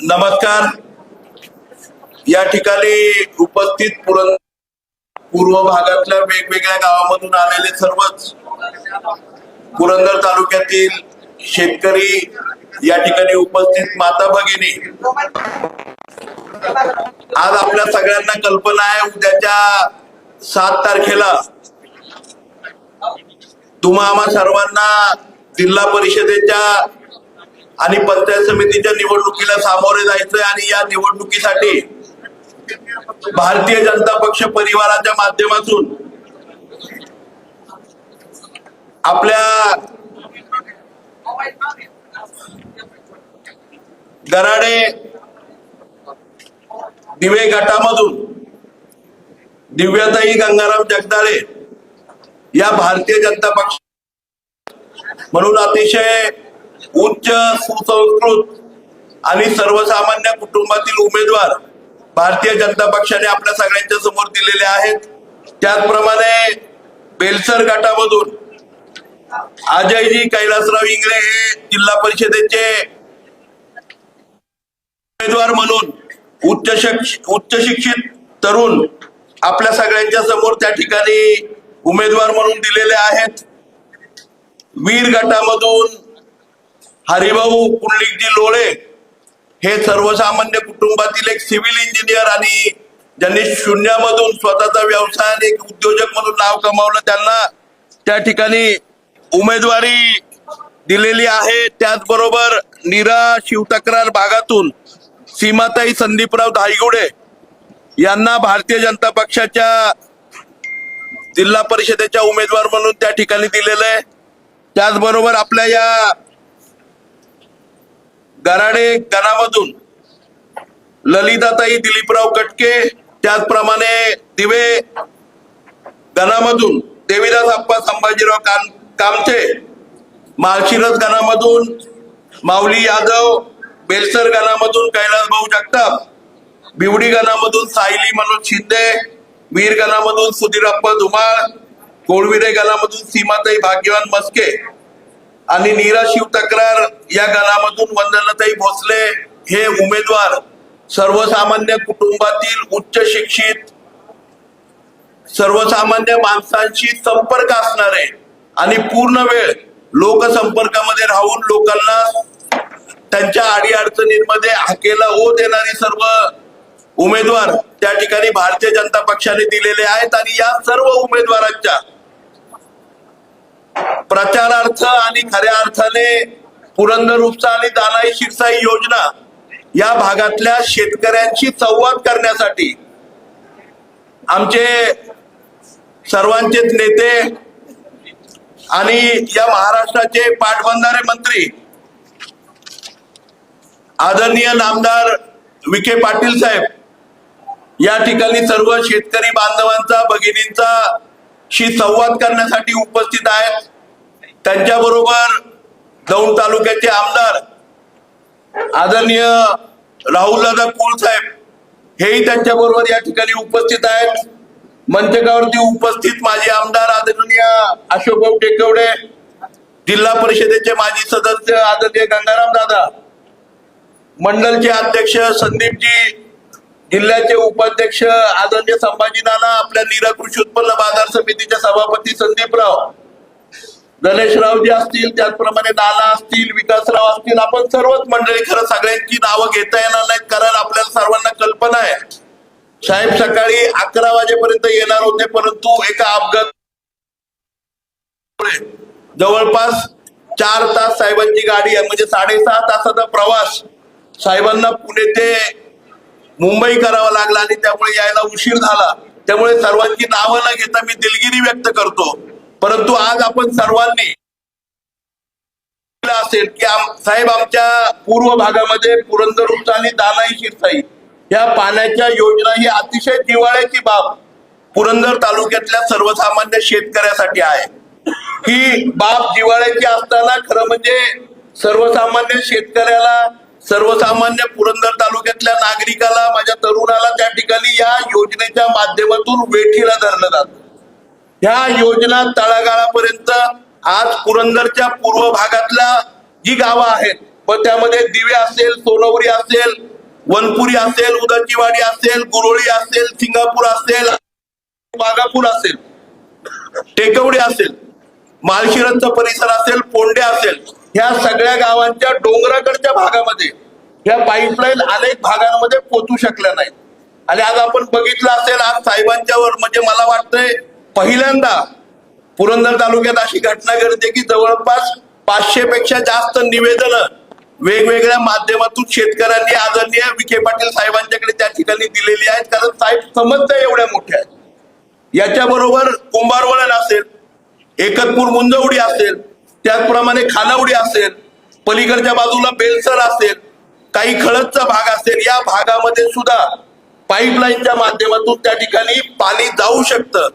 नमस्कार. या ठिकाणी उपस्थित पूर्व भागातल्या वेगवेगळ्या गावामधून आलेले सर्वच पुरंदर तालुक्यातील शेतकरी, या ठिकाणी उपस्थित माता भगिनी, आज आपल्या सगळ्यांना कल्पना आहे उद्याच्या 7 तारखेला तुम्हा आम्हा सर्वांना जिल्हा परिषदेच्या आणि पंचायत समितीच्या निवडणुकीला सामोरे जायचंय आणि या निवडणुकीसाठी भारतीय जनता पक्ष परिवाराच्या माध्यमातून आपल्या गराडे दिवे गटामधून दिव्याताई गंगाराम जगदाळे या भारतीय जनता पक्ष म्हणून अतिशय उच्च सुसंस्कृत आणि सर्वसामान्य कुटुंबातील उमेदवार भारतीय जनता पक्षाने आपल्या सगळ्यांच्या समोर दिलेले आहेत. त्याचप्रमाणे बेलसर गटामधून अजयजी कैलासराव इंगळे हे जिल्हा परिषदेचे उमेदवार म्हणून उच्च शिक्षित तरुण आपल्या सगळ्यांच्या समोर त्या ठिकाणी उमेदवार म्हणून दिलेले आहेत. वीर गटामधून हरिभाऊ पुंडलिकजी लोळे हे सर्वसामान्य कुटुंबातील एक सिव्हिल इंजिनियर आणि ज्यांनी शून्यामधून स्वतःचा व्यवसाय आणि एक उद्योजक म्हणून नाव कमावलं, त्यांना त्या ठिकाणी उमेदवारी दिलेली आहे. त्याचबरोबर नीरा शिवतक्रार भागातून सीमाताई संदीपराव धायगुडे यांना भारतीय जनता पक्षाच्या जिल्हा परिषदेच्या उमेदवार म्हणून त्या ठिकाणी दिलेलं आहे. त्याचबरोबर आपल्या या गराडे गणामधून ललिताताई दिलीपराव कटके, त्याचप्रमाणे दिवे गणामधून देवीदास आप्पा संभाजीराव कामचे, माळशिरस गणामधून माऊली यादव, बेलसर गणामधून कैलास भाऊ जगताप, बिवडी गणामधून सायली मनोज शिंदे, वीर गणामधून सुधीरप्पा धुमाळ, कोळविरे गणामधून सीमाताई भाग्यवान मस्के आणि नीरा शिवतक्रार या गणामधून वंदनाताई भोसले हे उमेदवार सर्वसामान्य कुटुंबातील उच्च शिक्षित, सर्वसामान्य माणसांशी संपर्क असणारे आणि पूर्ण वेळ लोकसंपर्कामध्ये राहून लोकांना त्यांच्या अडीअडचणींमध्ये हाकेला ओ देणारी सर्व उमेदवार त्या ठिकाणी भारतीय जनता पक्षाने दिलेले आहेत. आणि या सर्व उमेदवारांच्या प्रचारार्थ आणि खऱ्या अर्थाने पुरंदर उपसा आणि दानाई शिरसाई योजना या भागातल्या शेतकऱ्यांशी संवाद करण्यासाठी आमचे सर्वांचेच नेते आणि या महाराष्ट्राचे पाटबंधारे मंत्री आदरणीय नामदार विखे पाटील साहेब या ठिकाणी सर्व शेतकरी बांधवांचा, भगिनींचा शी संवाद करण्यासाठी उपस्थित आहेत. त्यांच्याबरोबर दौंड तालुक्याचे आमदार आदरणीय राहुलदादा कुल साहेब हेही त्यांच्याबरोबर या ठिकाणी उपस्थित आहेत. मंचकावरती उपस्थित माजी आमदार आदरणीय अशोकभाऊ टेकवडे, जिल्हा परिषदेचे माजी सदस्य आदरणीय गंगाराम दादा, मंडलचे अध्यक्ष संदीपजी, जिल्ह्याचे उपाध्यक्ष आदरणीय संभाजी नाना, आपल्या नीरा कृषी उत्पन्न बाजार समितीचे सभापती संदीपराव, गणेशरावजी असतील, त्याचप्रमाणे नाना असतील, विकासराव असतील, आपण सर्वच मंडळी, खरं सगळ्यांची नावं घेता येणार नाहीत कारण आपल्याला सर्वांना कल्पना आहे साहेब सकाळी 11 वाजेपर्यंत येणार होते, परंतु एका अपघात जवळपास 4 तास साहेबांची गाडी आहे, म्हणजे 6.5 तासाचा प्रवास साहेबांना पुणे ते मुंबई करावा लागला आणि त्यामुळे यायला उशीर झाला. त्यामुळे सर्वांची नावं न घेता मी दिलगिरी व्यक्त करतो. परंतु आज आपण सर्वांनी असेल की साहेब आमच्या पूर्व भागामध्ये पुरंदर उपसा आणि दानाई शिरसाई या पाण्याच्या योजना ही अतिशय जिव्हाळ्याची बाब पुरंदर तालुक्यातल्या सर्वसामान्य शेतकऱ्यासाठी आहे. ही बाब जिव्हाळ्याची असताना खरं म्हणजे सर्वसामान्य शेतकऱ्याला, सर्वसामान्य पुरंदर तालुक्यातल्या नागरिकाला, माझ्या तरुणाला त्या ठिकाणी या योजनेच्या माध्यमातून वेठीला धरलं जातं. ह्या योजना तळागाळापर्यंत आज पुरंदरच्या पूर्व भागातल्या जी गावं आहेत, पण त्यामध्ये दिवे असेल, सोनवरी असेल, वनपुरी असेल, उदकीवाडी असेल, गुरोळी असेल, सिंगापूर असेल, वाघापूर असेल, टेकवडी असेल, माळशिरसचा परिसर असेल, पोंडे असेल, ह्या सगळ्या गावांच्या डोंगराकडच्या भागामध्ये ह्या पाईपलाईन अनेक भागांमध्ये पोहोचू शकल्या नाहीत. आणि आज आपण बघितलं असेल, आज साहेबांच्यावर म्हणजे मला वाटतंय पहिल्यांदा पुरंदर तालुक्यात अशी घटना घडते की जवळपास 500 पेक्षा जास्त निवेदनं वेगवेगळ्या माध्यमातून शेतकऱ्यांनी आदरणीय विखे पाटील साहेबांच्याकडे त्या ठिकाणी दिलेली आहेत. कारण साहेब समस्या एवढ्या मोठ्या आहेत. याच्याबरोबर कुंभारवळण असेल, एकतपूर मुंजवडी असेल, त्याचप्रमाणे खानावडी असेल, पलीकडच्या बाजूला बेलसर असेल, काही खळदचा भाग असेल, या भागामध्ये सुद्धा पाईपलाईनच्या माध्यमातून त्या ठिकाणी पाणी जाऊ शकतं.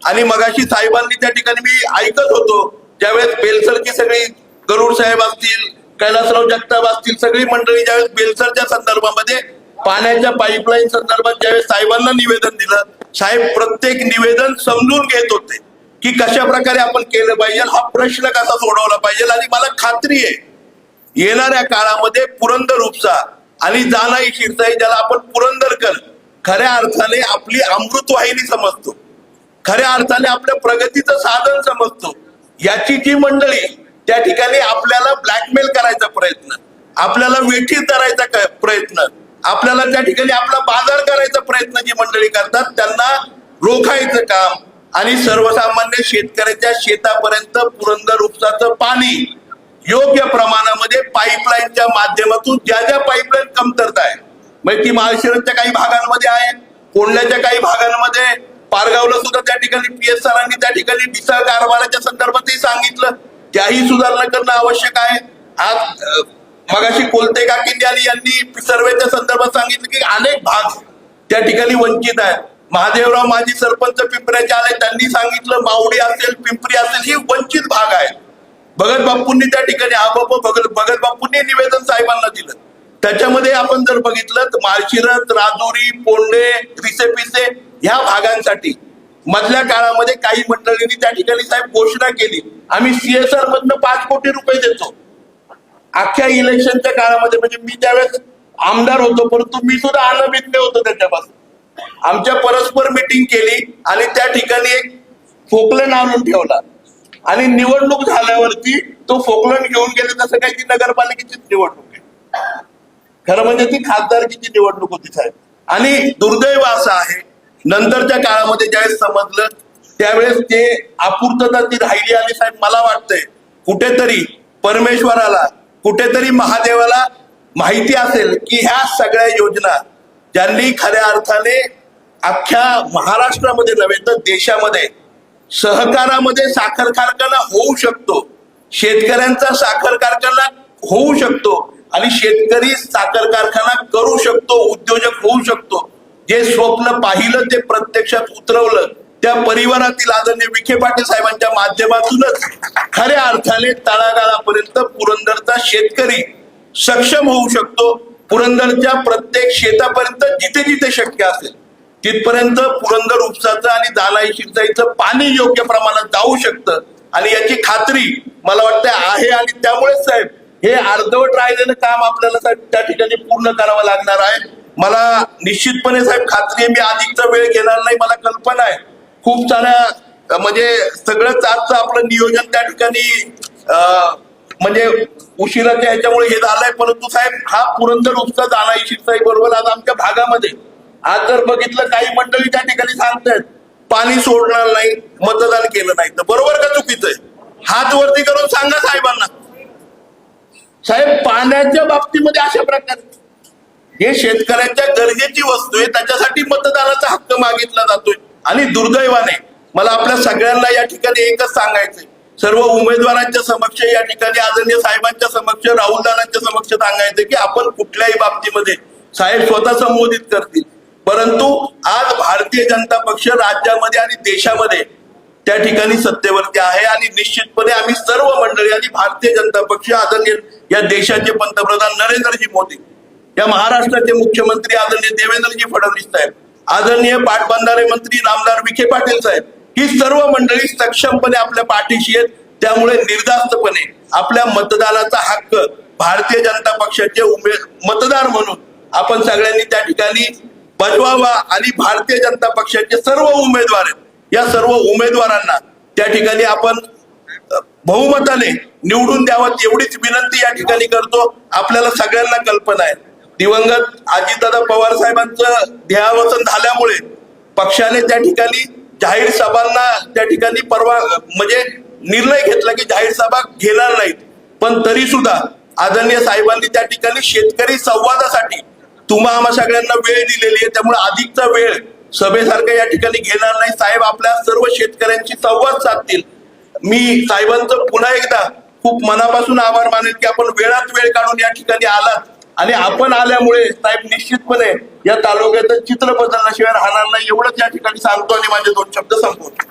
आणि मगाशी साहेबांनी त्या ठिकाणी मी ऐकत होतो, ज्यावेळेस बेलसरची सगळी गरुड साहेब असतील, कैलासराव जगताप असतील, सगळी मंडळी ज्यावेळेस बेलसरच्या संदर्भामध्ये पाण्याच्या पाईपलाईन संदर्भात ज्यावेळेस साहेबांना निवेदन दिलं, साहेब प्रत्येक निवेदन समजून घेत होते की कशा प्रकारे आपण केलं पाहिजे, हा प्रश्न कसा सोडवला पाहिजे. आणि मला खात्री आहे येणाऱ्या काळामध्ये पुरंदर उपसा आणि जानाई शिरसाई, ज्याला आपण पुरंदरकर खऱ्या अर्थाने आपली अमृतवाहिनी समजतो, खऱ्या अर्थाने आपल्या प्रगतीचं साधन समजतो, याची जी मंडळी त्या ठिकाणी आपल्याला ब्लॅकमेल करायचा प्रयत्न, आपल्याला वेठीस धरायचा प्रयत्न, आपल्याला त्या ठिकाणी आपला बाजार करायचा प्रयत्न जी मंडळी करतात, त्यांना रोखायचं काम आणि सर्वसामान्य शेतकऱ्याच्या शेतापर्यंत पुरंदर उपसाचं पाणी योग्य प्रमाणामध्ये पाईपलाईनच्या माध्यमातून ज्या ज्या पाईपलाईन कमतरता आहे, म्हणजे ती माळशिरसच्या काही भागांमध्ये आहे, कोंडल्याच्या काही भागांमध्ये, पारगावला सुद्धा त्या ठिकाणी PS सरांनी त्या ठिकाणी ढिसाळ कारभाराच्या संदर्भातही सांगितलं, त्याही सुधारणा करणं आवश्यक आहे. आज मगाशी कोलते काकींनी आणि यांनी सर्वेच्या संदर्भात सांगितलं की अनेक भाग त्या ठिकाणी वंचित आहेत. महादेवराव माजी सरपंच पिंपऱ्याचे आले, त्यांनी सांगितलं मावडी असेल, पिंपरी असेल, ही वंचित भाग आहेत. भगत बापूंनी त्या ठिकाणी भगत बापूंनी निवेदन साहेबांना दिलं. त्याच्यामध्ये आपण जर बघितलं तर माळशिरस, राजुरी, पोंडे, रिसेपिसे ह्या भागांसाठी मधल्या काळामध्ये काही मंडळींनी त्या ठिकाणी साहेब घोषणा केली, आम्ही CSR मधनं 5 कोटी रुपये देतो. अख्ख्या इलेक्शनच्या काळामध्ये, म्हणजे मी त्यावेळेस आमदार होतो, परंतु मी सुद्धा अनभिज्ञ होतो त्याच्यापासून. आमच्या परस्पर मिटिंग केली आणि त्या ठिकाणी एक फोकलन आणून ठेवला आणि निवडणूक झाल्यावरती तो फोकलन घेऊन गेले. तसं काही ती नगरपालिकेचीच निवडणूक आहे, खरं म्हणजे ती खासदारकीची निवडणूक होती साहेब. आणि दुर्दैव असं आहे, नंतरच्या काळामध्ये ज्यावेळेस समजलं त्यावेळेस ते अपूर्तता ती राहिली. आणि साहेब मला वाटतंय कुठेतरी परमेश्वराला, कुठेतरी महादेवाला माहिती असेल की ह्या सगळ्या योजना ज्यांनी खऱ्या अर्थाने अख्ख्या महाराष्ट्रामध्ये नव्हे तर देशामध्ये सहकारामध्ये साखर कारखाना होऊ शकतो, शेतकऱ्यांचा साखर कारखाना होऊ शकतो आणि शेतकरी साखर कारखाना करू शकतो, उद्योजक होऊ शकतो, जे स्वप्न पाहिलं ते प्रत्यक्षात उतरवलं, त्या परिवारातील आदरणीय विखे पाटील साहेबांच्या माध्यमातूनच खऱ्या अर्थाने तळागाळापर्यंत पुरंदरचा शेतकरी सक्षम होऊ शकतो. पुरंदरच्या प्रत्येक शेतापर्यंत जिथे जिथे शक्य असेल तिथपर्यंत पुरंदर उपसाचं आणि जानाई शिरसाईचं पाणी योग्य प्रमाणात जाऊ शकतं आणि याची खात्री मला वाटतं आहे. आणि त्यामुळे साहेब हे अर्धवट राहिलेलं काम आपल्याला साहेब त्या ठिकाणी पूर्ण करावं लागणार आहे. मला निश्चितपणे साहेब खात्री आहे, मी अधिकचा वेळ घेणार नाही. मला कल्पना आहे खूप साऱ्या म्हणजे सगळंच आजचं आपलं नियोजन त्या ठिकाणी म्हणजे उशिराच्या ह्याच्यामुळे हे झालंय. परंतु साहेब हा पुरंदर उपसा जानाई शिरसाई बरोबर आज आमच्या भागामध्ये आज जर बघितलं काही मंडळी त्या ठिकाणी सांगतायत पाणी सोडणार नाही, मतदान केलं नाही, तर बरोबर का चुकीचं आहे? हात वरती करून सांगा साहेबांना. साहेब पाण्याच्या बाबतीमध्ये अशा प्रकारे हे शेतकऱ्यांच्या गरजेची वस्तू आहे, त्याच्यासाठी मतदानाचा हक्क मागितला जातोय. आणि दुर्दैवाने मला आपल्या सगळ्यांना या ठिकाणी एकच सांगायचंय, सर्व उमेदवारांच्या समक्ष या ठिकाणी आदरणीय साहेबांच्या समक्ष, राहुलदारांच्या समक्ष सांगायचंय की आपण कुठल्याही बाबतीमध्ये साहेब स्वतः संबोधित करतील, परंतु आज भारतीय जनता पक्ष राज्यामध्ये आणि देशामध्ये त्या ठिकाणी सत्तेवरती आहे. आणि निश्चितपणे आम्ही सर्व मंडळी आणि भारतीय जनता पक्ष, आदरणीय या देशाचे पंतप्रधान नरेंद्रजी मोदी, या महाराष्ट्राचे मुख्यमंत्री आदरणीय देवेंद्रजी फडणवीस साहेब, आदरणीय पाटबंधारे मंत्री नामदार विखे पाटील साहेब, ही सर्व मंडळी सक्षमपणे आपल्या पाठीशी आहेत. त्यामुळे निर्धास्तपणे आपल्या मतदानाचा हक्क भारतीय जनता पक्षाचे मतदार म्हणून आपण सगळ्यांनी त्या ठिकाणी बजवावा आणि भारतीय जनता पक्षाचे सर्व उमेदवार आहेत, या सर्व उमेदवारांना त्या ठिकाणी आपण बहुमताने निवडून द्यावं एवढीच विनंती या ठिकाणी करतो. आपल्याला सगळ्यांना कल्पना आहे, दिवंगत अजितदादा पवार साहेबांचं देहावसन झाल्यामुळे पक्षाने त्या ठिकाणी जाहीर सभांना त्या ठिकाणी म्हणजे निर्णय घेतला की जाहीर सभा घेणार नाहीत. पण तरी सुद्धा आदरणीय साहेबांनी त्या ठिकाणी शेतकरी संवादासाठी आम्हा सगळ्यांना वेळ दिलेली आहे, त्यामुळे अधिकचा वेळ सभेसारखं या ठिकाणी घेणार नाही. साहेब आपल्या सर्व शेतकऱ्यांशी संवाद साधतील. मी साहेबांचं पुन्हा एकदा खूप मनापासून आभार मानेल की आपण वेळात वेळ काढून या ठिकाणी आलात आणि आपण आल्यामुळे साहेब निश्चितपणे या तालुक्याचं चित्र बदलण्याशिवाय राहणार नाही, एवढंच या ठिकाणी सांगतो आणि माझे 2 शब्द संपवतो.